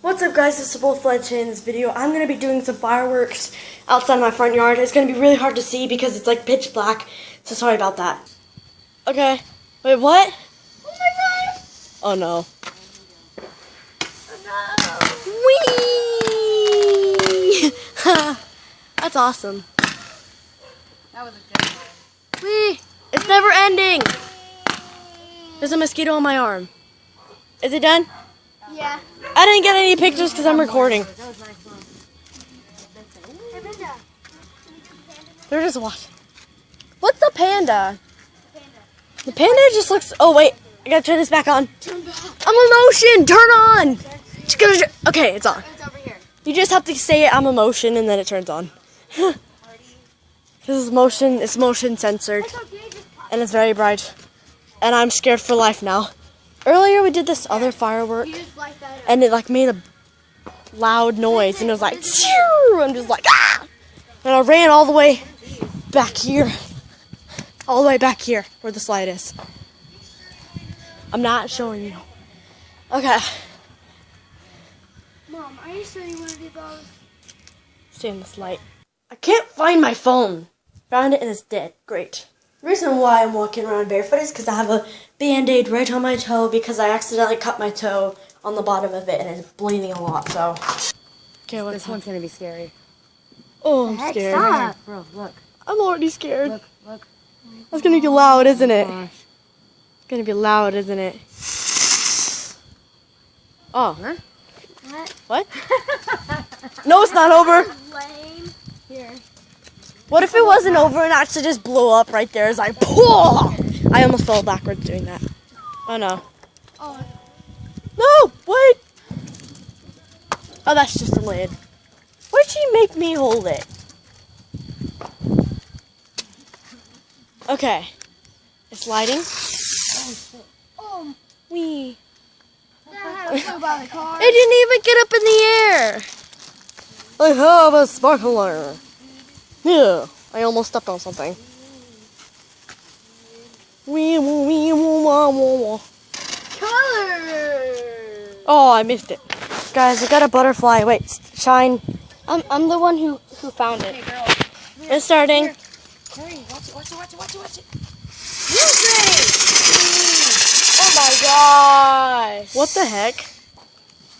What's up, guys? This is Both Fletch. In this video, I'm going to be doing some fireworks outside my front yard. It's going to be really hard to see because it's like pitch black, so sorry about that. Okay. Wait, what? Oh my god! Oh no. Oh no! Whee! That's awesome. That was a good one. Whee! It's never ending! There's a mosquito on my arm. Is it done? Yeah. I didn't get any pictures because I'm recording. They're just watching. What's the panda? The panda just looks... Oh, wait. I gotta turn this back on. I'm emotion! Turn on! Okay, it's on. It's over here. You just have to say I'm emotion and then it turns on. This is motion. It's motion censored. And it's very bright. And I'm scared for life now. Earlier we did this other firework. And it like made a loud noise. And it was like... And just like... Ah! And I ran all the way back here. All the way back here where the slide is. I'm not showing you. Okay. Mom, are you sure you want to do those? Stay in this light. I can't find my phone. Found it and it's dead. Great. The reason why I'm walking around barefoot is because I have a band-aid right on my toe because I accidentally cut my toe on the bottom of it and it's bleeding a lot, so. Okay, This one's gonna be scary. Oh, I'm scared. Stop. Bro, look. I'm already scared. Look. That's gonna be loud, isn't it? Gosh. It's gonna be loud, isn't it? Oh. Huh? What? No, it's not over. Lame. Here. What if it wasn't over and actually just blew up right there? It's like, Pooh! I almost fell backwards doing that. Oh no. Oh. No, wait. Oh, that's just a lid. Why'd she make me hold it? Okay. It's lighting. Oh. Wee. Dad, I flew by the car. It didn't even get up in the air. I have a sparkler. Yeah, I almost stepped on something. Wee, woo, wee, woo, wah, wah, wah. Color. Oh, I missed it. Guys, I got a butterfly. Wait, shine. I'm the one who found it. Hey, girl. It's starting. Hurry, watch it. Oh my gosh. What the heck?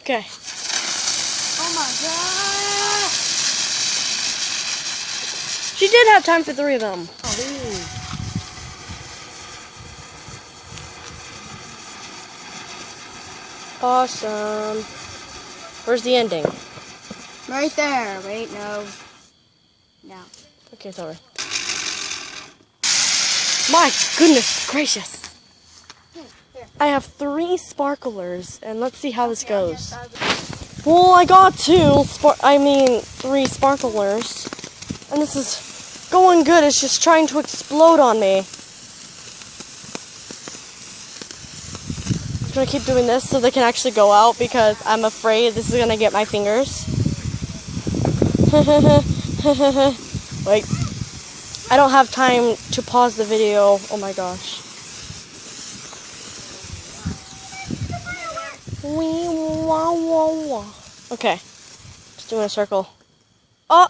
Okay. Oh my god. She did have time for 3 of them. Awesome. Where's the ending? Right there. Wait, no. No. Okay, it's over. My goodness gracious. I have 3 sparklers, and let's see how this goes. Well, I got 3 sparklers, and this is going good. It's just trying to explode on me. I'm gonna keep doing this so they can actually go out because I'm afraid this is gonna get my fingers. Wait, I don't have time to pause the video. Oh my gosh. Okay, just doing a circle. Oh,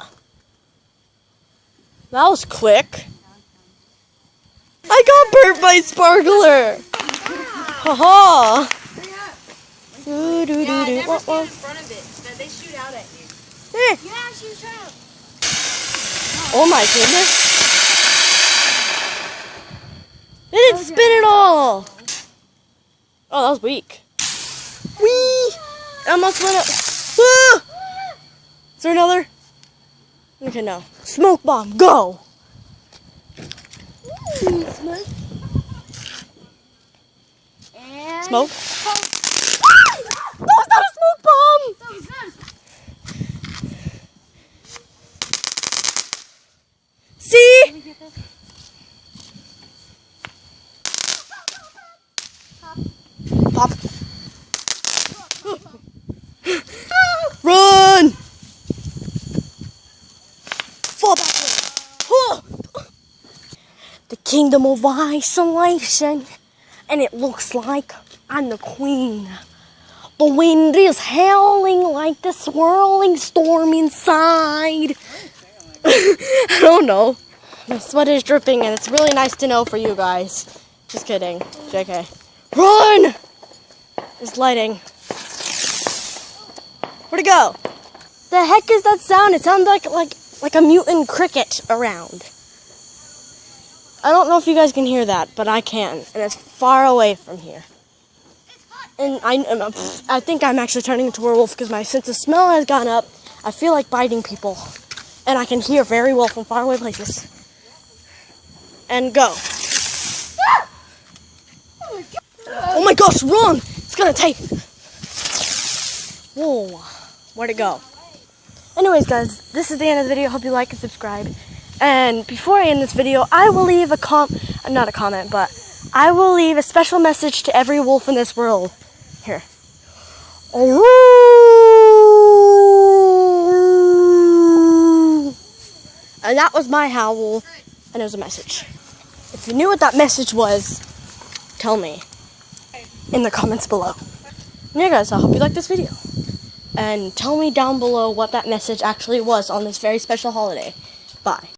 that was quick. I got burnt by sparkler. Haha. Do do do do. in front of it. They shoot out at you. Eh. Yeah, she was trying to. Oh my goodness. It didn't spin at all. Oh, that was weak. Whee! I almost went up. Ah! Is there another? Okay, no. Smoke bomb, go! And Smoke? That was not a smoke bomb! See? Pop. Run! Fall backward. The kingdom of isolation. And it looks like I'm the queen. The wind is howling like the swirling storm inside. I don't know. My sweat is dripping and it's really nice to know for you guys. Just kidding. JK. Run! It's lighting. Where'd it go? The heck is that sound? It sounds like a mutant cricket around. I don't know if you guys can hear that, but I can. And it's far away from here. And I think I'm actually turning into a werewolf because my sense of smell has gone up. I feel like biting people. And I can hear very well from far away places. And go. Oh my gosh, run! It's gonna take... Whoa. Where'd it go? Anyways, guys, this is the end of the video. Hope you like and subscribe. And before I end this video, I will leave not a comment, but I will leave a special message to every wolf in this world. Here. And that was my howl, and it was a message. If you knew what that message was, tell me in the comments below. And yeah, guys, I hope you liked this video. And tell me down below what that message actually was on this very special holiday. Bye.